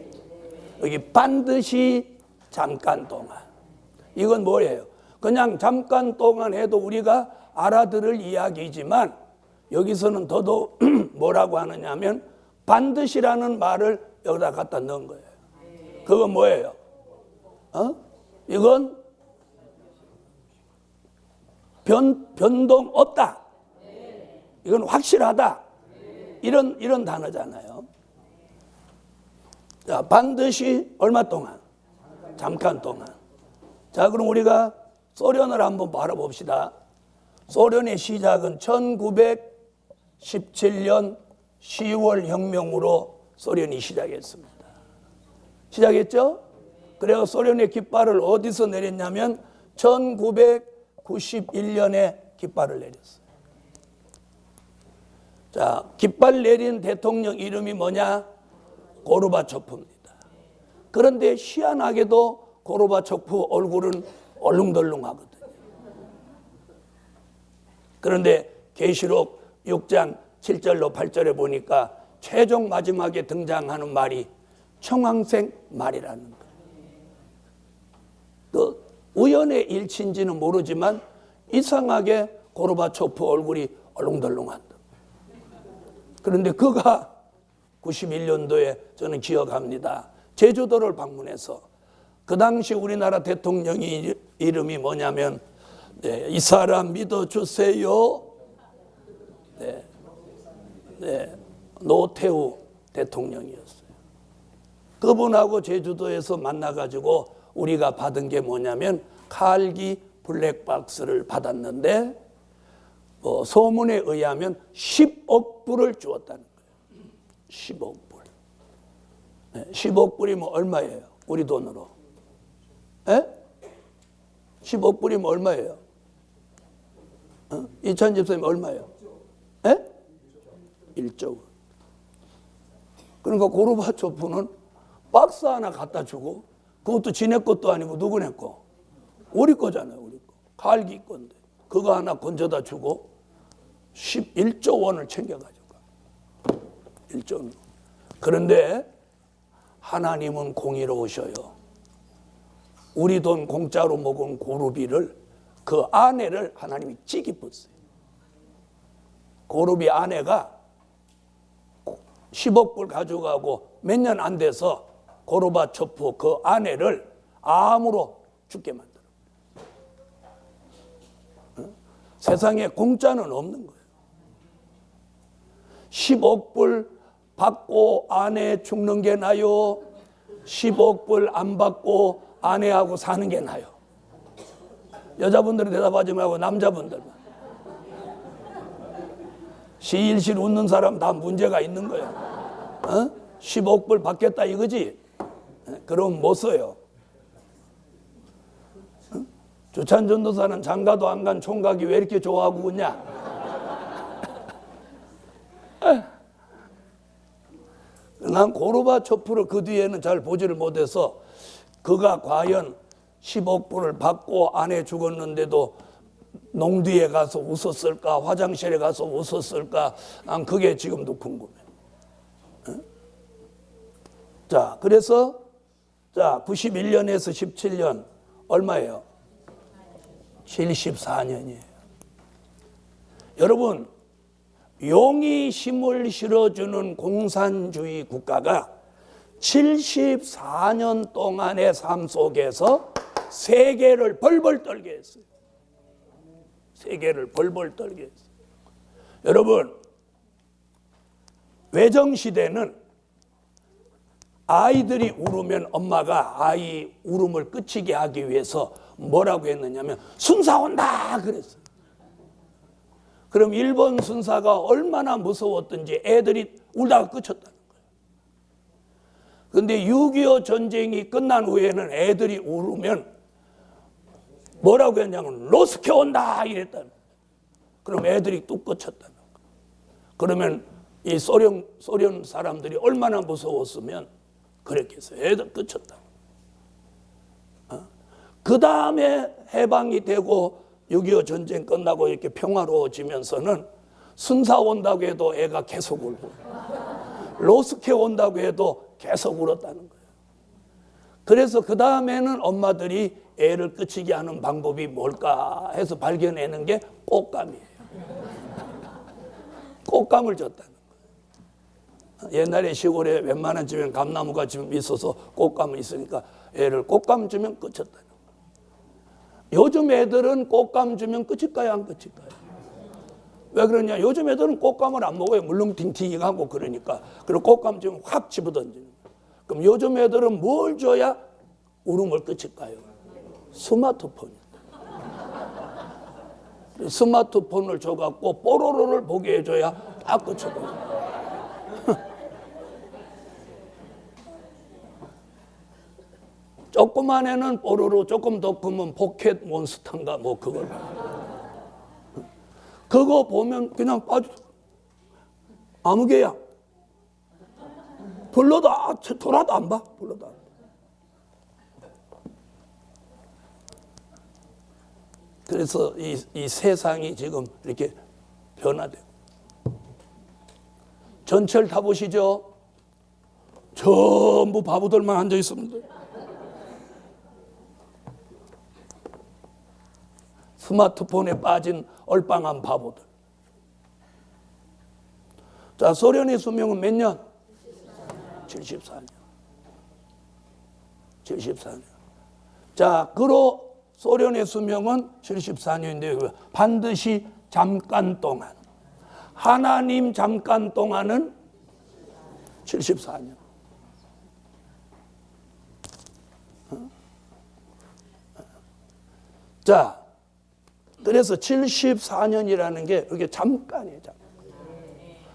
여기 반드시 잠깐 동안. 이건 뭐예요? 그냥 잠깐 동안 해도 우리가 알아들을 이야기이지만 여기서는 더더욱 뭐라고 하느냐면 반드시라는 말을 여기다 갖다 넣은 거예요. 그건 뭐예요? 이건 변동 없다. 이건 확실하다. 이런 단어잖아요. 자, 반드시 얼마 동안? 잠깐 동안. 자, 그럼 우리가 소련을 한번 바라봅시다. 소련의 시작은 1917년 10월 혁명으로 소련이 시작했습니다. 시작했죠? 그래서 소련의 깃발을 어디서 내렸냐면 1991년에 깃발을 내렸어요. 자, 깃발 내린 대통령 이름이 뭐냐? 고르바초프입니다. 그런데 희한하게도 고르바초프 얼굴은 얼렁덜렁하거든요. 그런데 계시록 6장 7절로 8절에 보니까 최종 마지막에 등장하는 말이 청황색 말이라는 거예요. 그 우연의 일치인지는 모르지만 이상하게 고르바초프 얼굴이 얼렁덜렁한다. 그런데 그가 91년도에 저는 기억합니다. 제주도를 방문해서 그 당시 우리나라 대통령이 이름이 뭐냐면 이 사람 믿어주세요. 네, 노태우 대통령이었어요. 그분하고 제주도에서 만나가지고 우리가 받은 게 뭐냐면 칼기 블랙박스를 받았는데 소문에 의하면 10억 불을 주었다는 거예요. 10억 불. 네, 10억 불이면 얼마예요? 우리 돈으로. 에? 10억 불이면 얼마예요? 이찬 집사님 얼마예요? 에? 1조 원. 그러니까 고르바초프는 박스 하나 갖다 주고 그것도 지네 것도 아니고 누구네 거? 우리 거잖아요. 우리 거. 칼기 건데. 그거 하나 건져다 주고 11조 원을 챙겨가지고 1조 원. 그런데 하나님은 공의로우셔요. 우리 돈 공짜로 먹은 고르비를 그 아내를 하나님이 찌 깁었어요. 고르비 아내가 10억 불 가져가고 몇 년 안 돼서 고르바초프 그 아내를 암으로 죽게 만들어요. 세상에 공짜는 없는 거예요. 10억 불 받고 아내 죽는 게 나요? 10억 불 안 받고 아내하고 사는 게 나요? 여자분들은 대답하지 말고 남자분들만. 실실 웃는 사람 다 문제가 있는 거야. 10억 불 받겠다 이거지? 그럼 못 써요. 주찬 전도사는 장가도 안 간 총각이 왜 이렇게 좋아하고 그냐? 난 고르바초프를 그 뒤에는 잘 보지를 못해서 그가 과연 10억 불을 받고 아내 죽었는데도 농디에 가서 웃었을까? 화장실에 가서 웃었을까? 난 그게 지금도 궁금해. 자, 그래서 91년에서 17년 얼마예요? 74년이에요. 여러분, 용이 힘을 실어주는 공산주의 국가가 74년 동안의 삶 속에서 세계를 벌벌 떨게 했어요. 세계를 벌벌 떨게 했어요. 여러분, 외정시대는 아이들이 울으면 엄마가 아이 울음을 그치게 하기 위해서 뭐라고 했느냐면 순사 온다 그랬어요. 그럼 일본 순사가 얼마나 무서웠던지 애들이 울다가 그쳤다는 거예요. 그런데 6.25 전쟁이 끝난 후에는 애들이 울으면 뭐라고 했냐면 로스케 온다 이랬다는 거예요. 그럼 애들이 뚝 그쳤다는 거예요. 그러면 이 소련 사람들이 얼마나 무서웠으면 그렇게 해서 애들 그쳤다. 그 다음에 해방이 되고 6.25 전쟁 끝나고 이렇게 평화로워지면서는 순사 온다고 해도 애가 계속 울고 로스케 온다고 해도 계속 울었다는 거예요. 그래서 그 다음에는 엄마들이 애를 끝이게 하는 방법이 뭘까 해서 발견해낸 게 꽃감이에요. 꽃감을 줬다는 거예요. 옛날에 시골에 웬만한 집엔 감나무가 좀 있어서 꽃감이 있으니까 애를 꽃감 주면 끝이었다는 거예요. 요즘 애들은 꽃감 주면 끝일까요? 안 끝일까요? 왜 그러냐? 요즘 애들은 꽃감을 안 먹어요. 물렁팅팅하고 그러니까. 그리고 꽃감 주면 확 집어던지는 거예요. 그럼 요즘 애들은 뭘 줘야 울음을 끝일까요? 스마트폰이에요. 스마트폰을 줘갖고 뽀로로를 보게 해줘야 다 끝이거든요. 조그만 애는 뽀로로, 조금 더 크면 포켓 몬스터인가 뭐 그걸. 그거 보면 그냥 빠져. 아무 개야. 불러도 돌아도 안 봐. 불러도 안 봐. 그래서 이 세상이 지금 이렇게 변화되고. 전철 타보시죠? 전부 바보들만 앉아 있습니다. 스마트폰에 빠진 얼빵한 바보들. 자, 소련의 수명은 몇 년? 74년. 74년. 자, 그로 소련의 수명은 74년인데 반드시 잠깐 동안 하나님 잠깐 동안은 74년. 자, 그래서 74년이라는 게 이게 잠깐이에요. 잠깐.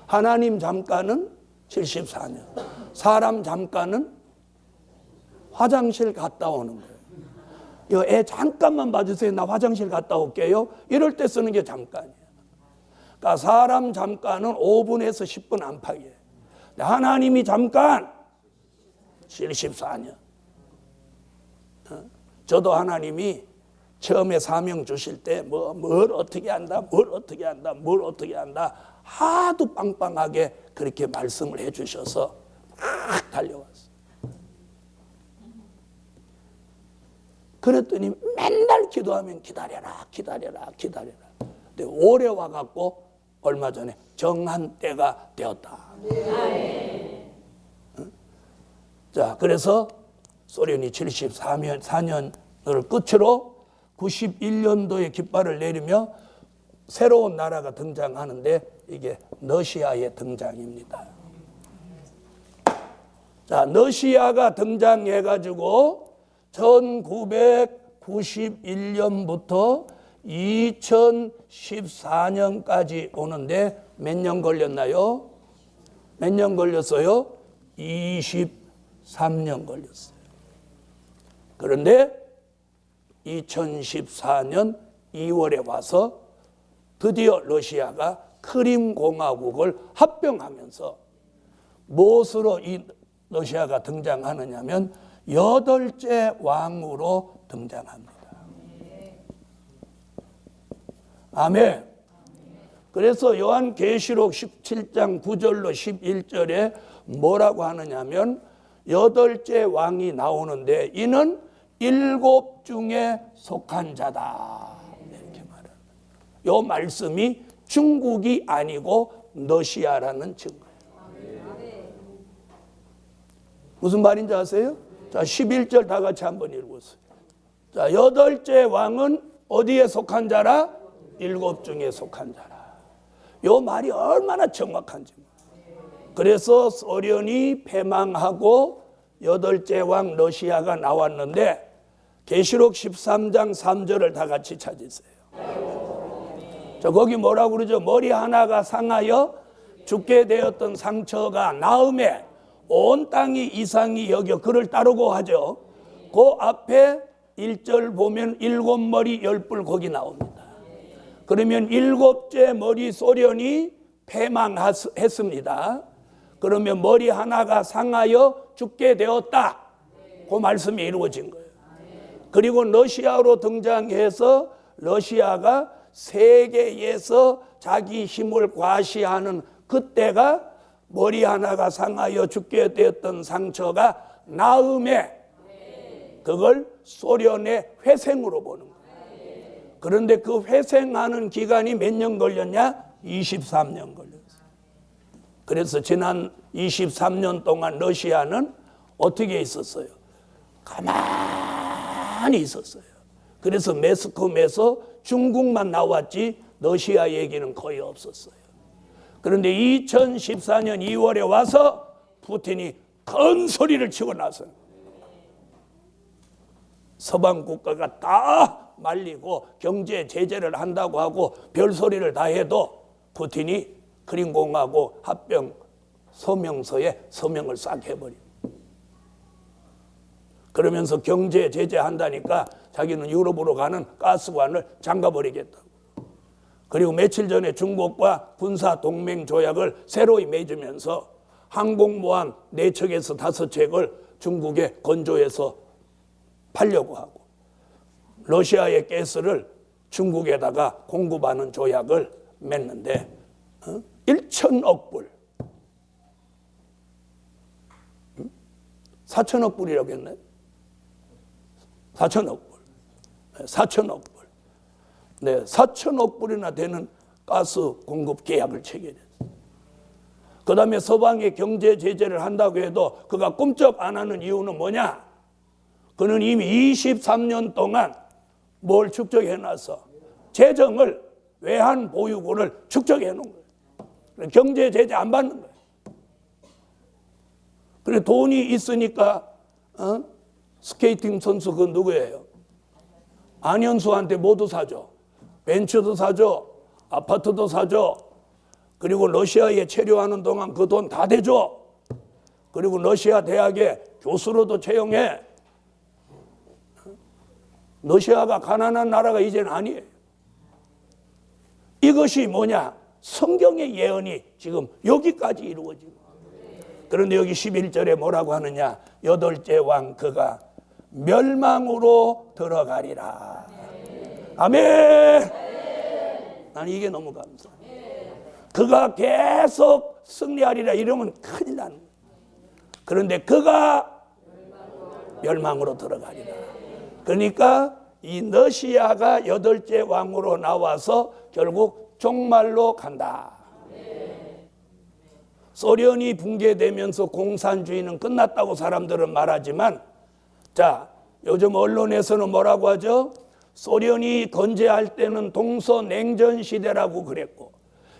하나님 잠깐은 74년. 사람 잠깐은 화장실 갔다 오는 거예요. 이거 애 잠깐만 봐주세요. 나 화장실 갔다 올게요. 이럴 때 쓰는 게 잠깐이에요. 그러니까 사람 잠깐은 5분에서 10분 안팎이에요. 하나님이 잠깐 74년. 저도 하나님이 처음에 사명 주실 때 뭘 어떻게 한다, 뭘 어떻게 한다, 뭘 어떻게 한다 하도 빵빵하게 그렇게 말씀을 해 주셔서 막 달려왔어요. 그랬더니 맨날 기도하면 기다려라, 기다려라, 기다려라. 근데 올해 와갖고 얼마 전에 정한 때가 되었다. 자, 그래서 소련이 74년을 끝으로 91년도에 깃발을 내리며 새로운 나라가 등장하는데 이게 러시아의 등장입니다. 자, 러시아가 등장해가지고 1991년부터 2014년까지 오는데 몇 년 걸렸나요? 몇 년 걸렸어요? 23년 걸렸어요. 그런데 2014년 2월에 와서 드디어 러시아가 크림공화국을 합병하면서 무엇으로 이 러시아가 등장하느냐면 8째 왕으로 등장합니다. 아멘. 그래서 요한계시록 17장 9절로 11절에 뭐라고 하느냐면 8째 왕이 나오는데 이는 7 중에 속한 자다. 이렇게 말합니다. 요 말씀이 중국이 아니고 러시아라는 증거예요. 무슨 말인지 아세요? 자, 11절 다 같이 한번 읽어보세요. 자, 8째 왕은 어디에 속한 자라? 7 중에 속한 자라. 요 말이 얼마나 정확한지. 그래서 소련이 패망하고 8째 왕 러시아가 나왔는데 계시록 13장 3절을 다 같이 찾으세요. 자, 거기 뭐라고 그러죠? 머리 하나가 상하여 죽게 되었던 상처가 나음에 온 땅이 이상히 여겨 그를 따르고 하죠. 그 앞에 1절 보면 7머리 10뿔 거기 나옵니다. 그러면 7째 머리 소련이 패망했습니다. 그러면 머리 하나가 상하여 죽게 되었다. 그 말씀이 이루어진 거예요. 그리고 러시아로 등장해서 러시아가 세계에서 자기 힘을 과시하는 그때가 머리 하나가 상하여 죽게 되었던 상처가 나음에 그걸 소련의 회생으로 보는 거예요. 그런데 그 회생하는 기간이 몇 년 걸렸냐? 23년 걸렸어요. 그래서 지난 23년 동안 러시아는 어떻게 있었어요? 가만히 있었어요. 그래서 매스컴에서 중국만 나왔지 러시아 얘기는 거의 없었어요. 그런데 2014년 2월에 와서 푸틴이 큰 소리를 치고 나서요. 서방 국가가 다 말리고 경제 제재를 한다고 하고 별소리를 다 해도 푸틴이 크림공화국 합병 서명서에 서명을 싹 해버립니다. 그러면서 경제 제재한다니까 자기는 유럽으로 가는 가스관을 잠가버리겠다고. 그리고 며칠 전에 중국과 군사 동맹 조약을 새로이 맺으면서 항공모함 4척에서 5척을 중국에 건조해서 팔려고 하고 러시아의 가스를 중국에다가 공급하는 조약을 맺는데 1천억 불 4천억 불이라고 했나요? 4천억 불 4천억 불 네, 4천억 불이나 되는 가스 공급 계약을 체결했어요. 그 다음에 서방의 경제 제재를 한다고 해도 그가 꿈쩍 안 하는 이유는 뭐냐? 그는 이미 23년 동안 뭘 축적해놨어? 재정을 외환 보유고를 축적해 놓은 거예요. 경제 제재 안 받는 거예요. 그래 돈이 있으니까 스케이팅 선수 그 누구예요? 안현수한테 모두 사줘. 벤츠도 사줘. 아파트도 사줘. 그리고 러시아에 체류하는 동안 그 돈 다 대줘. 그리고 러시아 대학에 교수로도 채용해. 러시아가 가난한 나라가 이제는 아니에요. 이것이 뭐냐? 성경의 예언이 지금 여기까지 이루어지고. 그런데 여기 11절에 뭐라고 하느냐? 여덟째 왕 그가 멸망으로 들어가리라. 아멘. 난 이게 너무 감사해요. 그가 계속 승리하리라 이러면 큰일 나는 거예요. 그런데 그가 멸망으로 들어가리라. 그러니까 이 러시아가 여덟째 왕으로 나와서 결국 종말로 간다. 소련이 붕괴되면서 공산주의는 끝났다고 사람들은 말하지만, 자, 요즘 언론에서는 뭐라고 하죠? 소련이 건재할 때는 동서냉전 시대라고 그랬고,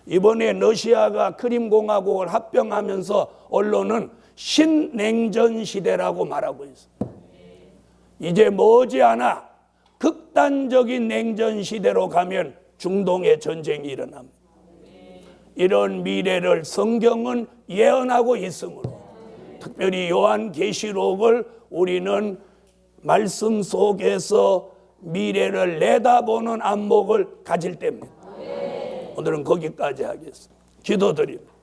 이번에 러시아가 크림공화국을 합병하면서 언론은 신냉전 시대라고 말하고 있습니다. 이제 머지않아 극단적인 냉전 시대로 가면 중동의 전쟁이 일어납니다. 이런 미래를 성경은 예언하고 있으므로 특별히 요한계시록을 우리는 말씀 속에서 미래를 내다보는 안목을 가질 때입니다. 오늘은 거기까지 하겠습니다. 기도드립니다.